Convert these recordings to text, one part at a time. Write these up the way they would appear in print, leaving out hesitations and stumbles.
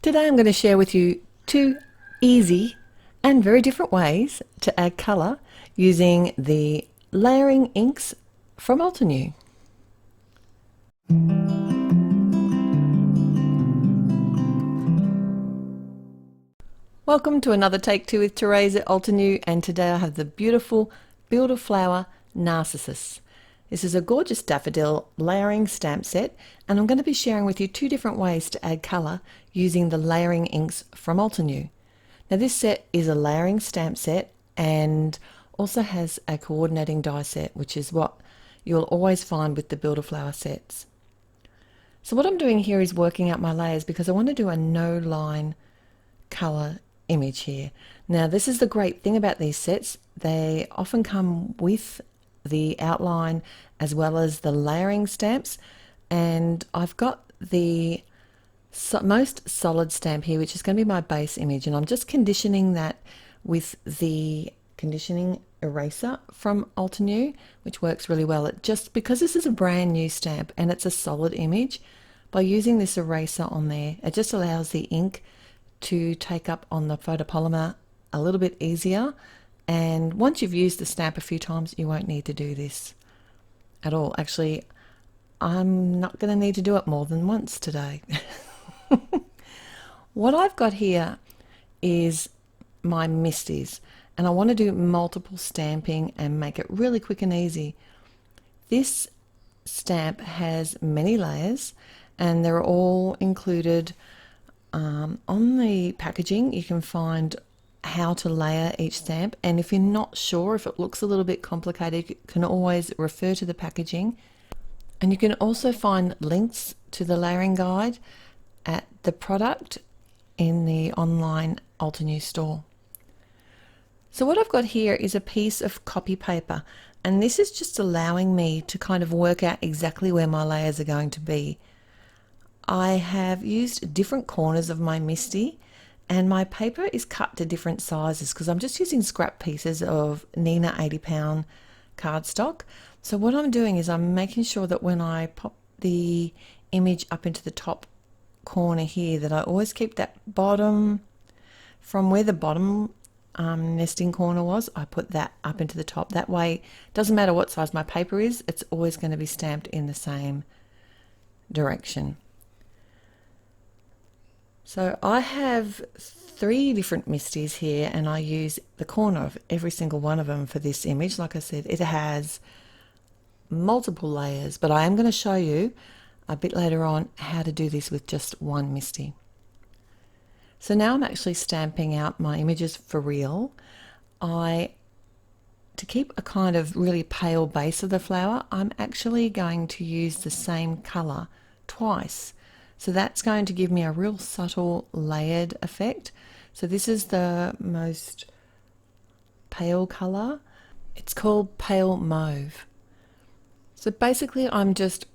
Today I'm going to share with you two easy and very different ways to add colour using the layering inks from Altenew. Welcome to another Take Two with Therese at Altenew, and today I have the beautiful Builder Flower Narcissus. This is a gorgeous daffodil layering stamp set, and I'm going to be sharing with you two different ways to add colour using the layering inks from Altenew. Now this set is a layering stamp set and also has a coordinating die set, which is what you'll always find with the Builder Flower sets. So what I'm doing here is working out my layers because I want to do a no line colour image here. Now this is the great thing about these sets. They often come with the outline as well as the layering stamps, and I've got the most solid stamp here, which is going to be my base image, and I'm just conditioning that with the conditioning eraser from Altenew, which works really well. It just because this is a brand new stamp and it's a solid image, by using this eraser on there, it just allows the ink to take up on the photopolymer a little bit easier. And once you've used the stamp a few times, you won't need to do this at all. Actually, I'm not going to need to do it more than once today. What I've got here is my misties, and I want to do multiple stamping and make it really quick and easy. This stamp has many layers, and they're all included on the packaging. You can find how to layer each stamp, and if you're not sure, if it looks a little bit complicated, you can always refer to the packaging. And you can also find links to the layering guide at the product in the online Altenew store. So what I've got here is a piece of copy paper, and this is just allowing me to kind of work out exactly where my layers are going to be. I have used different corners of my misty, and my paper is cut to different sizes because I'm just using scrap pieces of Nina 80-pound cardstock. So what I'm doing is I'm making sure that when I pop the image up into the top corner here, that I always keep that bottom, from where the bottom nesting corner was, I put that up into the top. That way, it doesn't matter what size my paper is, it's always going to be stamped in the same direction. So I have 3 different misties here, and I use the corner of every single one of them for this image. Like I said, it has multiple layers, but I am going to show you a bit later on how to do this with just one misty. So now I'm actually stamping out my images for real. To keep a kind of really pale base of the flower, I'm actually going to use the same color twice. So that's going to give me a real subtle layered effect. So this is the most pale color. It's called pale mauve. So basically I'm just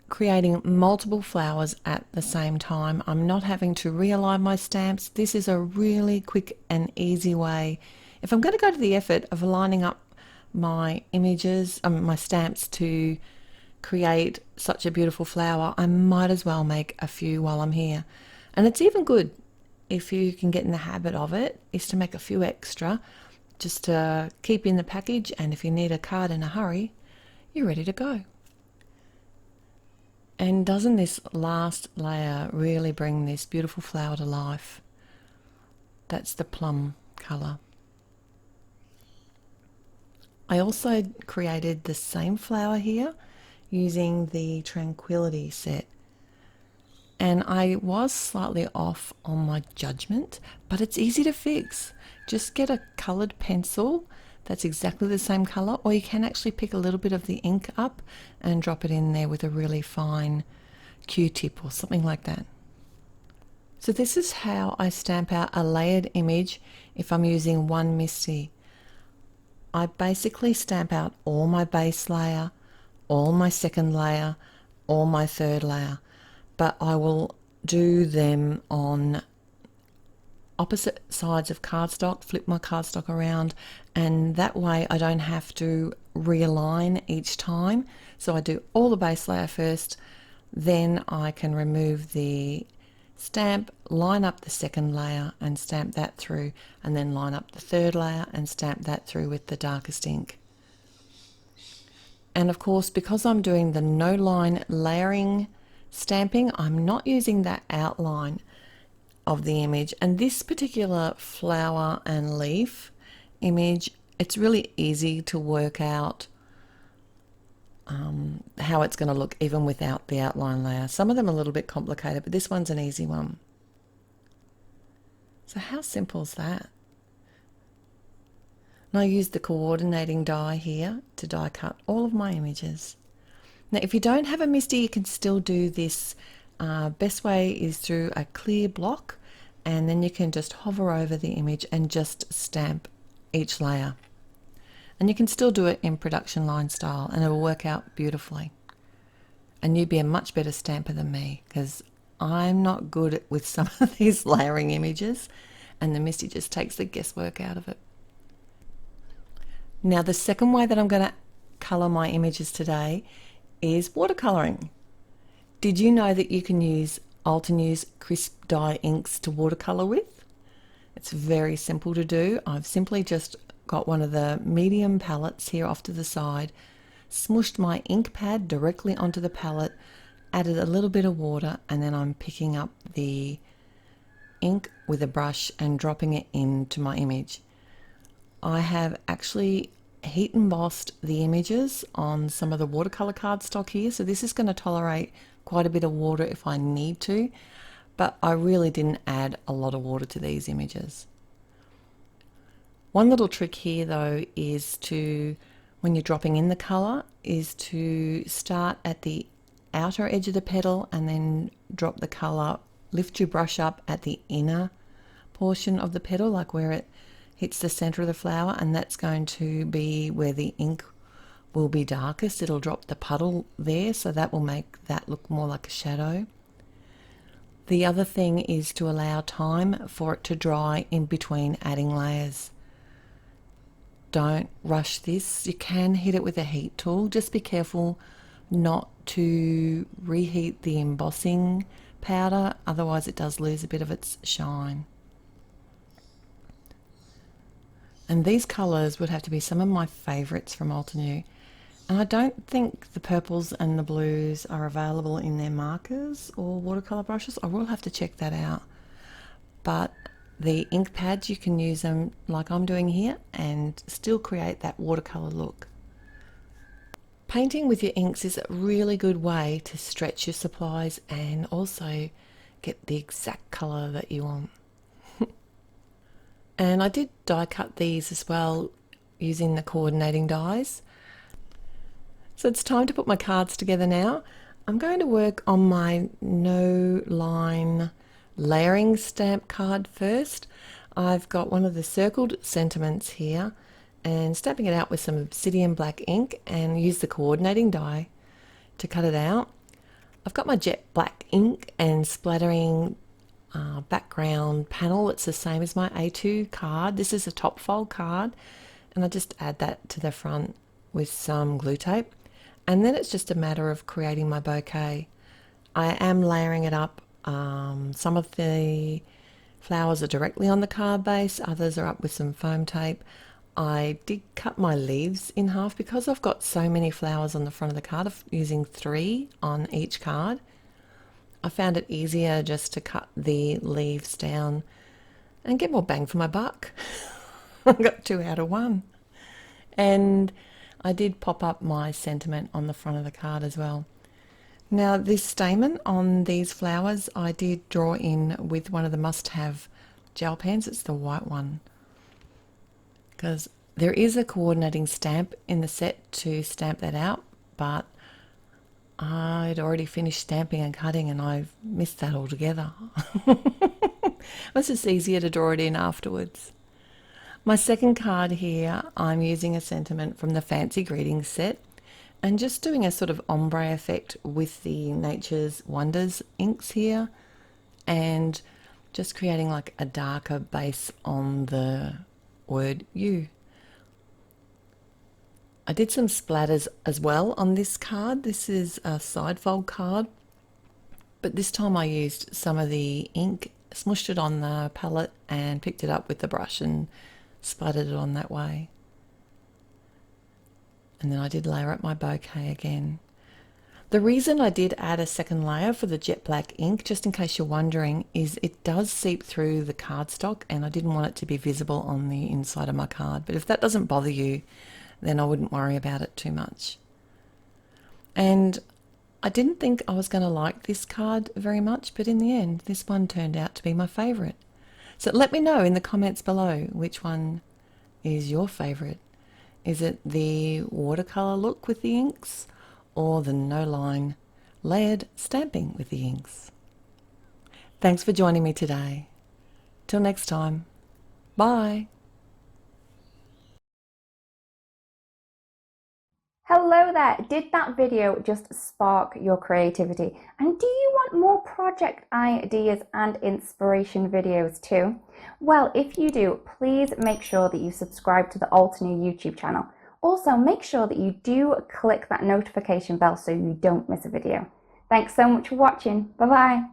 creating multiple flowers at the same time. I'm not having to realign my stamps. This is a really quick and easy way. If I'm going to go to the effort of lining up my images, my stamps to create such a beautiful flower, I might as well make a few while I'm here. And it's even good, if you can get in the habit of it, is to make a few extra just to keep in the package, and if you need a card in a hurry, you're ready to go. And doesn't this last layer really bring this beautiful flower to life? That's the plum color. I also created the same flower here using the Tranquility set, and I was slightly off on my judgment, but it's easy to fix. Just get a colored pencil that's exactly the same color, or you can actually pick a little bit of the ink up and drop it in there with a really fine Q-tip or something like that. So this is how I stamp out a layered image if I'm using one misty. I basically stamp out all my base layer, all my second layer, all my third layer, but I will do them on opposite sides of cardstock, flip my cardstock around, and that way I don't have to realign each time. So I do all the base layer first, then I can remove the stamp, line up the second layer and stamp that through, and then line up the third layer and stamp that through with the darkest ink. And of course, because I'm doing the no line layering stamping, I'm not using that outline of the image. And this particular flower and leaf image, it's really easy to work out how it's going to look even without the outline layer. Some of them are a little bit complicated, but this one's an easy one. So how simple is that? And I use the coordinating die here to die cut all of my images. Now if you don't have a MISTI, you can still do this. Best way is through a clear block, and then you can just hover over the image and just stamp each layer. And you can still do it in production line style and it will work out beautifully. And you'd be a much better stamper than me, because I'm not good with some of these layering images, and the MISTI just takes the guesswork out of it. Now the second way that I'm going to colour my images today is watercolouring. Did you know that you can use Altenew's crisp dye inks to watercolour with? It's very simple to do. I've simply just got one of the medium palettes here off to the side, smooshed my ink pad directly onto the palette, added a little bit of water, and then I'm picking up the ink with a brush and dropping it into my image. I have actually heat embossed the images on some of the watercolor cardstock here, so this is going to tolerate quite a bit of water if I need to, but I really didn't add a lot of water to these images. One little trick here though is to, when you're dropping in the color, is to start at the outer edge of the petal and then drop the color, lift your brush up at the inner portion of the petal, like where it hits the center of the flower, and that's going to be where the ink will be darkest. It'll drop the puddle there, so that will make that look more like a shadow. The other thing is to allow time for it to dry in between adding layers. Don't rush this. You can hit it with a heat tool. Just be careful not to reheat the embossing powder, otherwise it does lose a bit of its shine. And these colours would have to be some of my favourites from Altenew. And I don't think the purples and the blues are available in their markers or watercolour brushes. I will have to check that out. But the ink pads, you can use them like I'm doing here and still create that watercolour look. Painting with your inks is a really good way to stretch your supplies and also get the exact colour that you want. And I did die cut these as well using the coordinating dies. So it's time to put my cards together now. I'm going to work on my no line layering stamp card first. I've got one of the circled sentiments here and stamping it out with some Obsidian black ink and use the coordinating die to cut it out. I've got my jet black ink and splattering background panel. It's the same as my A2 card. This is a top fold card, and I just add that to the front with some glue tape, and then it's just a matter of creating my bouquet. I am layering it up. Some of the flowers are directly on the card base, others are up with some foam tape. I did cut my leaves in half because I've got so many flowers on the front of the card, of using 3 on each card. I found it easier just to cut the leaves down and get more bang for my buck. I got 2 out of 1. And I did pop up my sentiment on the front of the card as well. Now this stamen on these flowers I did draw in with one of the must-have gel pens. It's the white one, because there is a coordinating stamp in the set to stamp that out, but I'd already finished stamping and cutting and I've missed that altogether. It's just easier to draw it in afterwards. My second card here, I'm using a sentiment from the Fancy Greetings set and just doing a sort of ombre effect with the Nature's Wonders inks here and just creating like a darker base on the word you. I did some splatters as well on this card. This is a side fold card, But this time I used some of the ink, smushed it on the palette and picked it up with the brush and sputtered it on that way. And then I did layer up my bouquet again. The reason I did add a second layer for the jet black ink, just in case you're wondering, is it does seep through the cardstock and I didn't want it to be visible on the inside of my card. But if that doesn't bother you, then I wouldn't worry about it too much. And I didn't think I was going to like this card very much, but in the end, this one turned out to be my favourite. So let me know in the comments below which one is your favourite. Is it the watercolour look with the inks or the no-line layered stamping with the inks? Thanks for joining me today. Till next time. Bye. Hello there! Did that video just spark your creativity? And do you want more project ideas and inspiration videos too? Well, if you do, please make sure that you subscribe to the Altenew YouTube channel. Also, make sure that you do click that notification bell so you don't miss a video. Thanks so much for watching. Bye bye!